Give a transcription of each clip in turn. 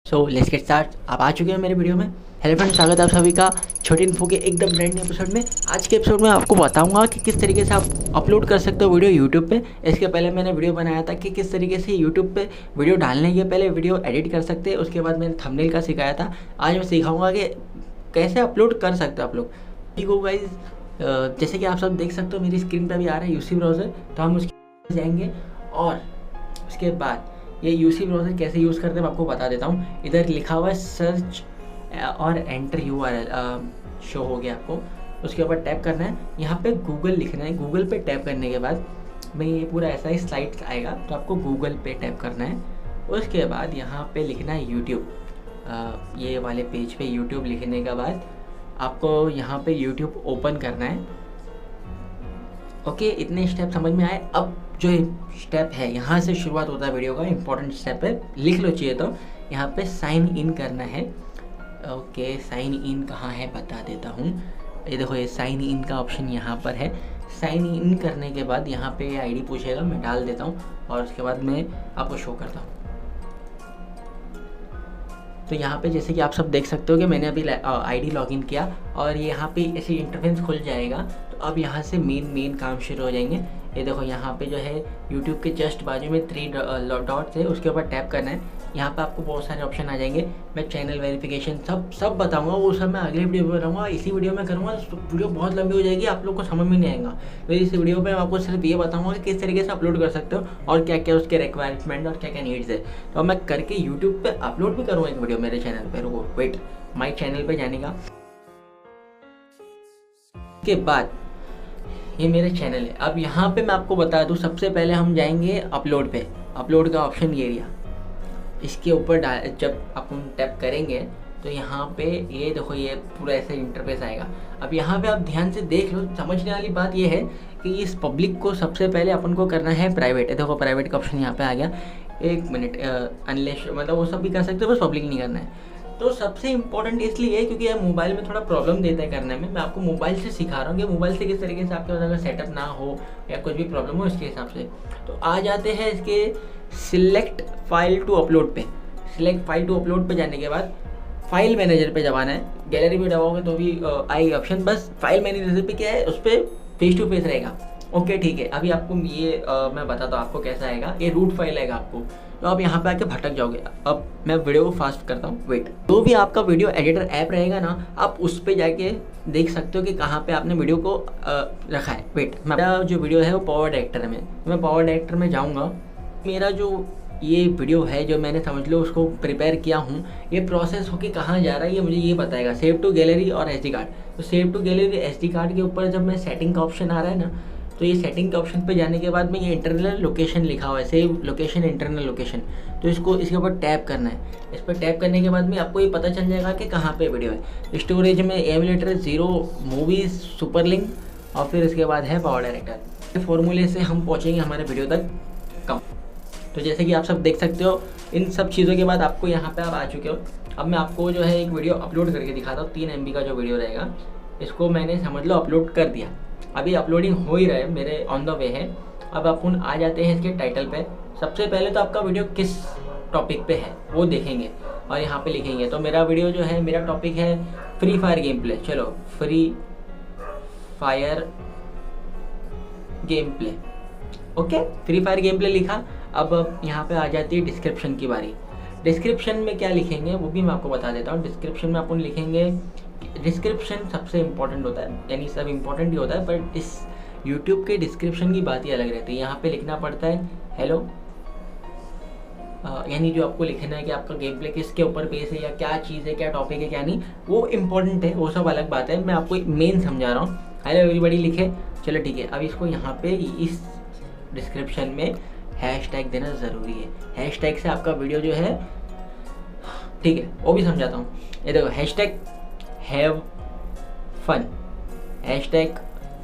So let's get start. आप आ चुके हैं मेरे वीडियो में। हेलो फ्रेंड्स, स्वागत है आप सभी का छोटी इन्फो के एकदम ब्रांड न्यू एपिसोड में। आज के एपिसोड में आपको बताऊंगा कि किस तरीके से आप अपलोड कर सकते हो वीडियो यूट्यूब पे। इसके पहले मैंने वीडियो बनाया था कि किस तरीके से यूट्यूब पे वीडियो डालने के पहले वीडियो एडिट कर सकते हैं। उसके बाद मैंने थंबनेल का सिखाया था। आज मैं सिखाऊंगा कि कैसे अपलोड कर सकते हो आप लोग। ठीक गाइस, जैसे कि आप सब देख सकते हो मेरी स्क्रीन पर भी आ रहा है यूसी ब्राउज़र। तो हम उसके जाएंगे और उसके बाद ये यूसी ब्राउज़र कैसे यूज़ करते हैं मैं आपको बता देता हूँ। इधर लिखा हुआ है सर्च और एंटर यूआरएल शो हो गया आपको। उसके ऊपर टैप करना है, यहाँ पे गूगल लिखना है। गूगल पे टैप करने के बाद में ये पूरा ऐसा ही स्लाइड्स आएगा, तो आपको गूगल पे टैप करना है। उसके बाद यहाँ पे लिखना है यूट्यूब। ये वाले पेज पे यूट्यूब लिखने के बाद आपको यहाँ पे यूट्यूब ओपन करना है। ओके, इतने स्टेप समझ में आए। अब जो स्टेप है यहाँ से शुरुआत होता है वीडियो का, इंपॉर्टेंट स्टेप है, लिख लो चाहिए तो। यहाँ पे साइन इन करना है। ओके, साइन इन कहाँ है बता देता हूँ। ये देखो, ये साइन इन का ऑप्शन यहाँ पर है। साइन इन करने के बाद यहाँ पे आईडी पूछेगा, मैं डाल देता हूँ और उसके बाद मैं आपको शो करता हूँ। तो यहाँ पे जैसे कि आप सब देख सकते हो कि मैंने अभी आईडी लॉगिन किया और यहाँ पे ऐसे इंटरफेस खुल जाएगा। तो अब यहाँ से मेन काम शुरू हो जाएंगे। ये देखो, यहाँ पे जो है यूट्यूब के जस्ट बाजू में 3 डॉट्स है, उसके ऊपर टैप करना है। यहाँ पे आपको बहुत सारे ऑप्शन आ जाएंगे। मैं चैनल वेरिफिकेशन सब बताऊंगा, वो सब मैं अगले वीडियो में बताऊंगा। इसी वीडियो में करूँगा तो वीडियो बहुत लंबी हो जाएगी, आप लोग को समझ में नहीं आएगा। तो इस वीडियो में मैं आपको सिर्फ ये बताऊँगा कि किस तरीके से अपलोड कर सकते हो और क्या क्या उसके रिक्वायरमेंट और क्या क्या नीड्स है। तो मैं करके यूट्यूब पर अपलोड भी करूँगा एक वीडियो मेरे चैनल पर। रुको, वेट, माई चैनल पर जाने का के बाद ये मेरे चैनल है। अब यहाँ पे मैं आपको बता दूँ, सबसे पहले हम जाएंगे अपलोड पे। अपलोड का ऑप्शन ये रहा, इसके ऊपर जब अपन टैप करेंगे तो यहाँ पे ये देखो, ये पूरा ऐसा इंटरफेस आएगा। अब यहाँ पे आप ध्यान से देख लो, समझने वाली बात ये है कि इस पब्लिक को सबसे पहले अपन को करना है प्राइवेट। देखो, प्राइवेट का ऑप्शन यहाँ पे आ गया। एक मिनट, अनलेस मतलब वो सब भी कर सकते हो, बस पब्लिक नहीं करना है। तो सबसे इम्पोर्टेंट इसलिए है क्योंकि यह मोबाइल में थोड़ा प्रॉब्लम देता है करने में। मैं आपको मोबाइल से सिखा रहा हूँ कि मोबाइल से किस तरीके से आपके पास अगर सेटअप ना हो या कुछ भी प्रॉब्लम हो इसके हिसाब से। तो आ जाते हैं इसके सिलेक्ट फाइल टू अपलोड पे। सिलेक्ट फाइल टू अपलोड पे जाने के बाद फाइल मैनेजर पे दबाना है। गैलरी में दबाओगे तो भी आएगी ऑप्शन, बस फाइल मैनेजर पे क्या है, उस पर फेस टू फेस रहेगा। ओके ठीक है, अभी आपको ये मैं बताता हूँ आपको कैसा आएगा। ये रूट फाइल आएगा आपको, तो आप यहाँ पे आके भटक जाओगे। अब मैं वीडियो को फास्ट करता हूँ, वेट। जो भी आपका वीडियो एडिटर ऐप रहेगा ना, आप उस पर जाके देख सकते हो कि कहाँ पे आपने वीडियो को रखा है। वेट, मेरा जो वीडियो है वो पावर डायरेक्टर में, मैं पावर डायरेक्टर में जाऊँगा। मेरा जो ये वीडियो है जो मैंने समझ लो उसको प्रिपेयर किया हूँ, ये प्रोसेस होके कहाँ जा रहा है ये मुझे ये बताएगा। सेव टू गैलरी और SD कार्ड। तो save to gallery SD card के ऊपर जब मैं सेटिंग का ऑप्शन आ रहा है ना, तो ये सेटिंग के ऑप्शन पे जाने के बाद में ये इंटरनल लोकेशन लिखा हुआ है, सेव लोकेशन इंटरनल लोकेशन। तो इसके ऊपर टैप करना है। इस पर टैप करने के बाद में आपको ये पता चल जाएगा कि कहाँ पे वीडियो है। स्टोरेज में एमुलेटर 0 मूवीज सुपर लिंक और फिर इसके बाद है पावर डायरेक्टर। फॉर्मूले से हम पहुँचेंगे हमारे वीडियो तक कम। तो जैसे कि आप सब देख सकते हो, इन सब चीज़ों के बाद आपको यहाँ पे आप आ चुके हो। अब मैं आपको जो है एक वीडियो अपलोड करके दिखाता हूँ। 3 MB का जो वीडियो रहेगा, इसको मैंने समझ लो अपलोड कर दिया। अभी अपलोडिंग हो ही रहा है, मेरे ऑन द वे है। अब अपन आ जाते हैं इसके टाइटल पे। सबसे पहले तो आपका वीडियो किस टॉपिक पे है वो देखेंगे और यहाँ पे लिखेंगे। तो मेरा वीडियो जो है, मेरा टॉपिक है फ्री फायर गेम प्ले। चलो, free fire game play. Okay, free fire game play लिखा। अब यहाँ पे आ जाती है डिस्क्रिप्शन की बारी। डिस्क्रिप्शन में क्या लिखेंगे वो भी मैं आपको बता देता हूँ। डिस्क्रिप्शन में अपन लिखेंगे, डिस्क्रिप्शन सबसे इम्पोर्टेंट होता है, यानी सब इम्पोर्टेंट ही होता है, पर इस यूट्यूब के डिस्क्रिप्शन की बात ही अलग रहती है। यहाँ पे लिखना पड़ता है हेलो, यानी जो आपको लिखना है कि आपका गेम प्ले किसके ऊपर बेस है या क्या चीज़ है, क्या टॉपिक है क्या नहीं, वो इम्पोर्टेंट है, वो सब अलग बात है। मैं आपको मेन समझा रहा हूँ। हेलो एवरीबॉडी लिखे, चलो ठीक है। अब इसको यहाँ पे इस डिस्क्रिप्शन में हैशटैग देना ज़रूरी है। हैशटैग से आपका वीडियो जो है, ठीक है, वो भी समझाता हूँ। ये देखो, hashtag have fun, hashtag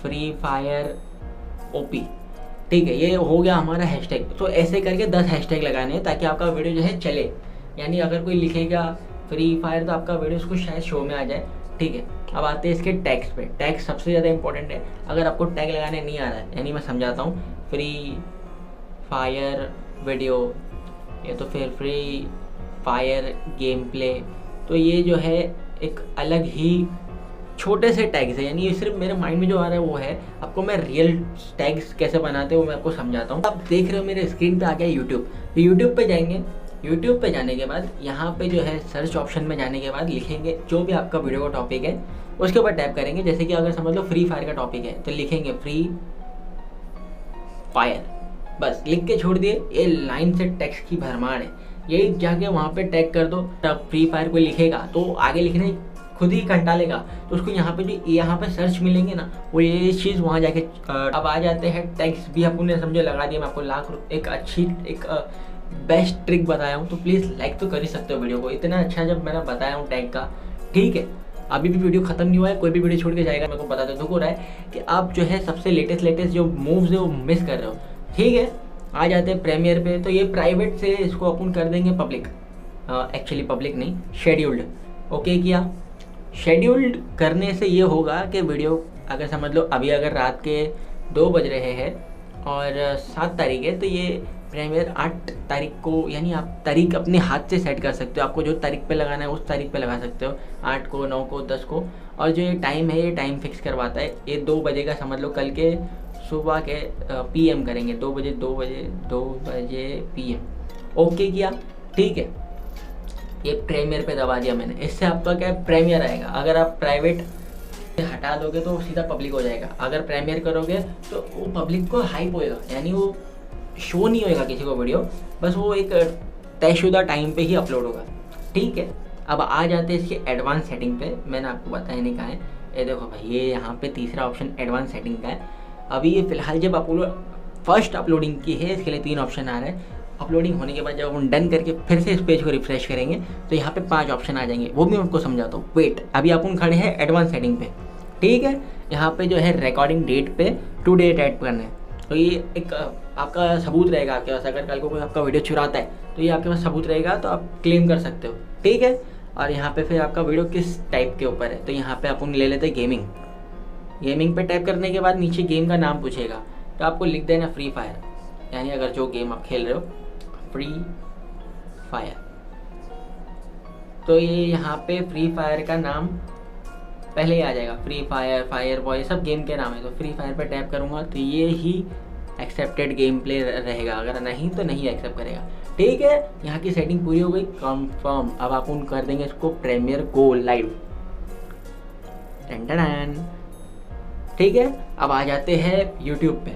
free fire OP. ठीक है, ये हो गया हमारा हैशटैग। तो ऐसे करके 10 हैशटैग लगाने हैं ताकि आपका वीडियो जो है चले। यानी अगर कोई लिखेगा फ्री फायर तो आपका वीडियो उसको शायद शो में आ जाए। ठीक है, अब आते हैं इसके टैग्स पे। टैग सबसे ज़्यादा इंपॉर्टेंट है। अगर आपको टैग लगाने नहीं आ रहा है, यानी मैं समझाता हूँ, फ्री फायर वीडियो या तो फिर फ्री फायर गेम प्ले। तो ये जो है एक अलग ही छोटे से टैग्स है, यानी ये सिर्फ मेरे माइंड में जो आ रहा है वो है। आपको मैं रियल टैग्स कैसे बनाते हैं वो मैं आपको समझाता हूँ। आप देख रहे हो मेरे स्क्रीन पे आ गया यूट्यूब। तो यूट्यूब पे जाएंगे, यूट्यूब पे जाने के बाद यहाँ पे जो है सर्च ऑप्शन में जाने के बाद लिखेंगे जो भी आपका वीडियो का टॉपिक है उसके ऊपर टैप करेंगे। जैसे कि अगर समझ लो फ्री फायर का टॉपिक है तो लिखेंगे फ्री फायर, बस लिख के छोड़ दिए। ये लाइन से टेक्स्ट की भरमार है, यही जाके वहाँ पे टैग कर दो। तब फ्री फायर कोई लिखेगा तो आगे लिखने खुद ही घंटा लेगा, तो उसको यहाँ पे जो यहाँ पे सर्च मिलेंगे ना वो ये चीज़ वहाँ जाके अब आ जाते हैं। टैग्स भी आपने समझो लगा दिया। मैं आपको एक अच्छी एक बेस्ट ट्रिक बताया हूँ, तो प्लीज़ लाइक तो कर ही सकते हो वीडियो को। इतना अच्छा जब मैंने बताया हूँ टैग का, ठीक है। अभी भी वीडियो खत्म नहीं हुआ है, कोई भी वीडियो छोड़ के जाएगा मेरे को पता तो दुख हो रहा है कि आप जो है सबसे लेटेस्ट जो मूव्स है वो मिस कर रहे हो, ठीक है। आ जाते हैं प्रीमियर पे। तो ये प्राइवेट से इसको अपन कर देंगे पब्लिक, एक्चुअली पब्लिक नहीं, शेड्यूल्ड। ओके किया। शेड्यूल्ड करने से ये होगा कि वीडियो अगर समझ लो अभी अगर रात के 2 बज रहे हैं और 7 तारीख है, तो ये प्रीमियर 8 तारीख को, यानी आप तारीख अपने हाथ से सेट कर सकते हो। आपको जो तारीख पे लगाना है उस तारीख पे लगा सकते हो, 8 को, 9 को, 10 को। और जो ये टाइम है ये टाइम फिक्स करवाता है। ये 2 बजे का समझ लो, कल के सुबह के PM करेंगे, 2 बजे PM। ओके किया, ठीक है। ये प्रीमियर पे दबा दिया मैंने। इससे आपका क्या प्रीमियर आएगा। अगर आप प्राइवेट हटा दोगे तो सीधा पब्लिक हो जाएगा। अगर प्रीमियर करोगे तो वो पब्लिक को हाइप होएगा, यानी वो शो नहीं होएगा किसी को वीडियो, बस वो एक तयशुदा टाइम पे ही अपलोड होगा, ठीक है। अब आ जाते हैं इसके एडवांस सेटिंग पे। मैंने आपको बताया नहीं कहा है, ये देखो भाई, ये यहाँ पे तीसरा ऑप्शन एडवांस सेटिंग का है। अभी ये फिलहाल जब फर्स्ट अपलोडिंग की है इसके लिए 3 ऑप्शन आ रहे हैं। अपलोडिंग होने के बाद जब हम डन करके फिर से इस पेज को रिफ्रेश करेंगे तो यहाँ पे 5 ऑप्शन आ जाएंगे, वो भी मैं आपको समझाता हूँ। वेट, अभी अपन खड़े हैं एडवांस सेटिंग पे, ठीक है। यहाँ पे जो है रिकॉर्डिंग डेट पे टू डेट ऐड करना है। तो ये एक आपका सबूत रहेगा आपके पास। अगर कल को कोई आपका वीडियो चुराता है तो ये आपके पास सबूत रहेगा, तो आप क्लेम कर सकते हो, ठीक है। और यहाँ पे फिर आपका वीडियो किस टाइप के ऊपर है, तो यहाँ पे अपन ले लेते हैं गेमिंग। गेमिंग पे टाइप करने के बाद नीचे गेम का नाम पूछेगा, तो आपको लिख देना फ्री फायर, यानी अगर जो गेम आप खेल रहे हो फ्री फायर। तो ये यहाँ पे फ्री फायर का नाम पहले ही आ जाएगा, फ्री फायर, फायर बॉय, सब गेम के नाम है। तो फ्री फायर पर टैप करूँगा तो ये ही एक्सेप्टेड गेम प्ले रहेगा, अगर नहीं तो नहीं एक्सेप्ट करेगा, ठीक है। यहाँ की सेटिंग पूरी हो गई, कंफर्म। अब आप उन कर देंगे इसको प्रीमियर गो लाइव, ठीक है। अब आ जाते हैं यूट्यूब पे।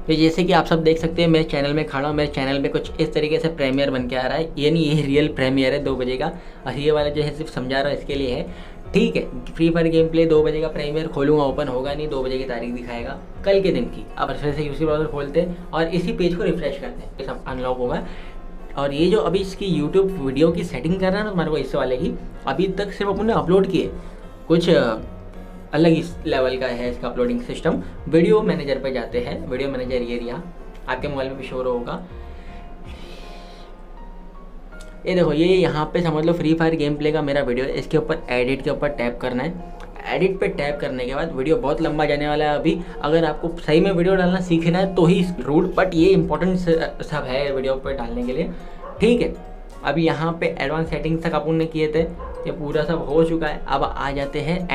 तो जैसे कि आप सब देख सकते हैं मेरे चैनल में खड़ा हूँ, मेरे चैनल में कुछ इस तरीके से प्रीमियर बन के आ रहा है। ये नहीं, ये रियल प्रीमियर है 2 बजे का, और ये वाला जो है सिर्फ समझा रहा हूँ इसके लिए है, ठीक है। फ्री फायर गेम प्ले 2 बजे का प्रीमियर खोलूँगा, ओपन होगा नहीं, 2 बजे की तारीख दिखाएगा कल के दिन की। अब फिर से उसी ब्राउज़र खोलते हैं और इसी पेज को रिफ्रेश करते हैं, ये सब अनलॉक होगा। और ये जो अभी इसकी यूट्यूब वीडियो की सेटिंग कर रहा है ना तुम्हारे को, इस वाले की अभी तक सिर्फ अपन ने अपलोड किए, कुछ अलग इस लेवल का है इसका अपलोडिंग सिस्टम। वीडियो मैनेजर पे जाते हैं, वीडियो मैनेजर ये रिया आपके मोबाइल में भी शो होगा। ये देखो, ये यहाँ पे समझ लो फ्री फायर गेम प्ले का मेरा वीडियो है। इसके ऊपर एडिट के ऊपर टैप करना है। एडिट पे टैप करने के बाद वीडियो बहुत लंबा जाने वाला है अभी। अगर आपको सही में वीडियो डालना सीखना है तो ही रूट, बट ये इंपॉर्टेंट सब है वीडियो पे डालने के लिए, ठीक है। अभी यहाँ पे एडवांस सेटिंग तक अपन ने किए थे, ये पूरा सब हो चुका है। अब आ जाते हैं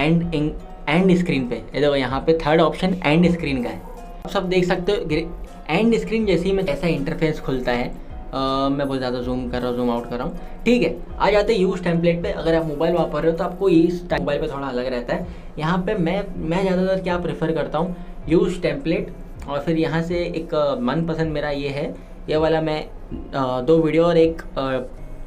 एंड स्क्रीन पे। ये देखो यहाँ पे 3rd ऑप्शन एंड स्क्रीन का है। आप सब देख सकते हो एंड स्क्रीन जैसे ही मैं ऐसा इंटरफेस खुलता है। मैं बहुत ज़्यादा जूम कर रहा हूँ, जूम आउट कर रहा हूँ, ठीक है। आ जाते हैं यूज़ टेम्पलेट पे। अगर आप मोबाइल वापर रहे हो तो आपको इस मोबाइल पे थोड़ा अलग रहता है। यहाँ पे मैं ज़्यादातर क्या प्रेफर करता हूँ, यूज़ टेम्पलेट। और फिर यहाँ से एक मनपसंद मेरा ये है, ये वाला मैं 2 वीडियो और एक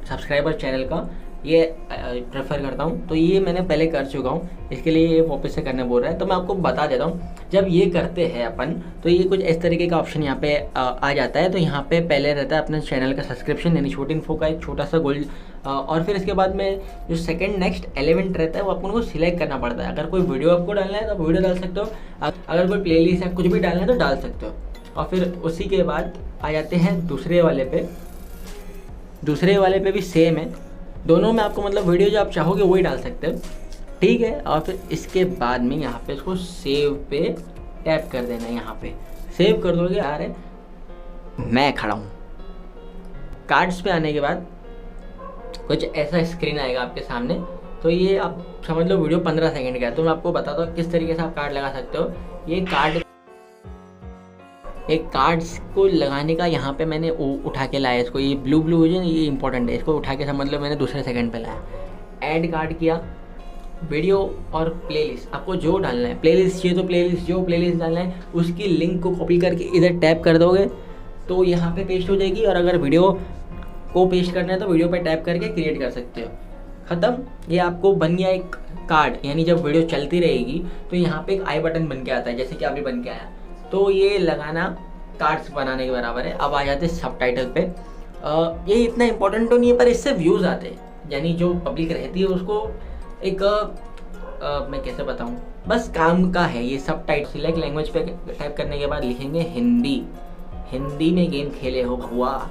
सब्सक्राइबर चैनल का ये प्रेफर करता हूँ। तो ये मैंने पहले कर चुका हूँ, इसके लिए ये वापस से करने बोल रहा है। तो मैं आपको बता देता हूँ, जब ये करते हैं अपन तो ये कुछ इस तरीके का ऑप्शन यहाँ पे आ जाता है। तो यहाँ पे पहले रहता है अपने चैनल का सब्सक्रिप्शन, यानी छोटी इन्फो का एक छोटा सा गोल्ड। और फिर इसके बाद में जो सेकंड नेक्स्ट एलिमेंट रहता है वो अपन को सिलेक्ट करना पड़ता है। अगर कोई वीडियो आपको डालना है तो वीडियो डाल सकते हो, अगर कोई प्लेलिस्ट या कुछ भी डालना है तो डाल सकते हो। और फिर उसी के बाद आ जाते हैं दूसरे वाले पे। दूसरे वाले पे भी सेम है, दोनों में आपको मतलब वीडियो जो आप चाहोगे वही डाल सकते हो, ठीक है। और फिर इसके बाद में यहाँ पे इसको सेव पे टैप कर देना है। यहाँ पे सेव कर दोगे, आ रहे मैं खड़ा हूँ। कार्ड्स पे आने के बाद कुछ ऐसा स्क्रीन आएगा आपके सामने। तो ये आप समझ लो वीडियो 15 सेकंड का है, तो मैं आपको बताता हूँ किस तरीके से आप कार्ड लगा सकते हो। ये कार्ड्स को लगाने का यहाँ पे मैंने उठा के लाया इसको, ये ब्लू ब्लू है ये इंपॉर्टेंट है, इसको उठा के समझ लो मैंने दूसरे सेकंड पे लाया। ऐड कार्ड किया, वीडियो और प्लेलिस्ट, आपको जो डालना है, प्लेलिस्ट चाहिए तो प्लेलिस्ट, जो प्लेलिस्ट डालना है उसकी लिंक को कॉपी करके इधर टैप कर दोगे तो यहाँ पे पेस्ट हो जाएगी। और अगर वीडियो को पेस्ट करना है तो वीडियो पे टैप करके क्रिएट कर सकते हो। ख़त्म। ये आपको बन गया एक कार्ड, यानी जब वीडियो चलती रहेगी तो यहाँ पे एक आई बटन बन के आता है, जैसे कि अभी बन के आया। तो ये लगाना कार्ड्स बनाने के बराबर है। अब आ जाते हैं सबटाइटल पे। ये इतना इंपॉर्टेंट तो नहीं है पर इससे व्यूज़ आते हैं, यानी जो पब्लिक रहती है उसको एक मैं कैसे बताऊँ, बस काम का है ये। सबटाइटल सिलेक्ट लैंग्वेज पे टाइप करने के बाद लिखेंगे हिंदी। हिंदी में गेम खेले हो भगवा।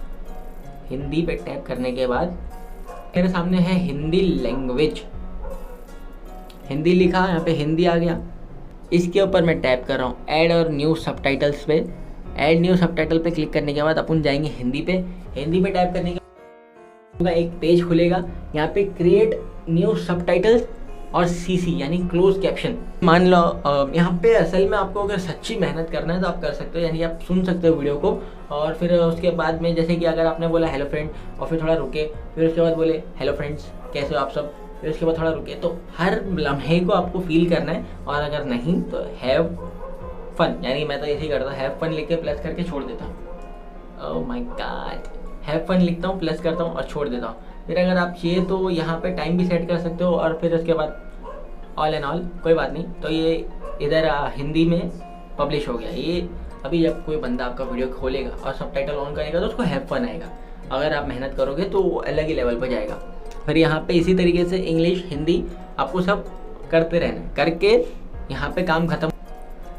हिंदी पे टैप करने के बाद मेरे सामने है हिंदी लैंग्वेज, हिंदी लिखा, यहाँ पे हिंदी आ गया। इसके ऊपर मैं टैप कर रहा हूँ ऐड और न्यू सबटाइटल्स पे। ऐड न्यू सबटाइटल पे क्लिक करने के बाद अपन जाएंगे हिंदी पे। हिंदी पे टाइप करने के बाद एक पेज खुलेगा, यहाँ पे क्रिएट न्यू सबटाइटल्स और सीसी यानी क्लोज कैप्शन। मान लो यहाँ पे असल में आपको अगर सच्ची मेहनत करना है तो आप कर सकते हो, यानी आप सुन सकते हो वीडियो को और फिर उसके बाद में जैसे कि अगर आपने बोला हेलो फ्रेंड और फिर थोड़ा रुके, फिर उसके बाद बोले हेलो फ्रेंड्स कैसे हो आप सब, फिर उसके बाद थोड़ा रुके, तो हर लम्हे को आपको फील करना है। और अगर नहीं तो हैव फन, यानी मैं तो ऐसे ही करता हूँ, हैव फन लिख के प्लस करके छोड़ देता हूँ। Oh my god, have fun लिखता हूँ, प्लस करता हूँ और छोड़ देता हूँ। फिर अगर आप चाहिए तो यहाँ पे टाइम भी सेट कर सकते हो और फिर उसके बाद ऑल एंड ऑल कोई बात नहीं। तो ये इधर हिंदी में पब्लिश हो गया। ये अभी जब कोई बंदा आपका वीडियो खोलेगा और सबटाइटल ऑन करेगा तो उसको हैव फन आएगा। अगर आप मेहनत करोगे तो अलग ही लेवल पर जाएगा। फिर यहाँ पे इसी तरीके से इंग्लिश हिंदी आपको सब करते रहना, करके यहाँ पे काम खत्म।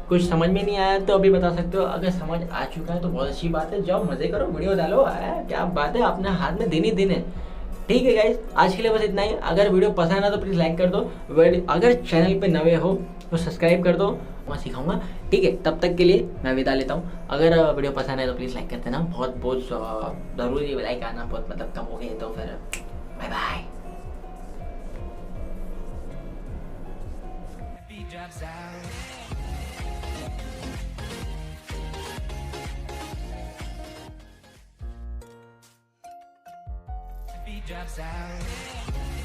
कुछ समझ में नहीं आया तो अभी बता सकते हो, अगर समझ आ चुका है तो बहुत अच्छी बात है। जाओ मज़े करो, वीडियो डालो, क्या बात है, अपने हाथ में दिन ही दिन है। ठीक है गाइज, आज के लिए बस इतना ही। अगर वीडियो पसंद आया तो प्लीज़ लाइक कर दो, अगर चैनल पे नए हो तो सब्सक्राइब कर दो, मैं सिखाऊंगा। ठीक है, तब तक के लिए मैं विदा लेता हूँ। अगर वीडियो पसंद आए तो प्लीज़ लाइक कर देना, बहुत बहुत ज़रूरी है लाइक आना, बहुत मतलब कम हो गए तो फिर बाय बाय। Drops out.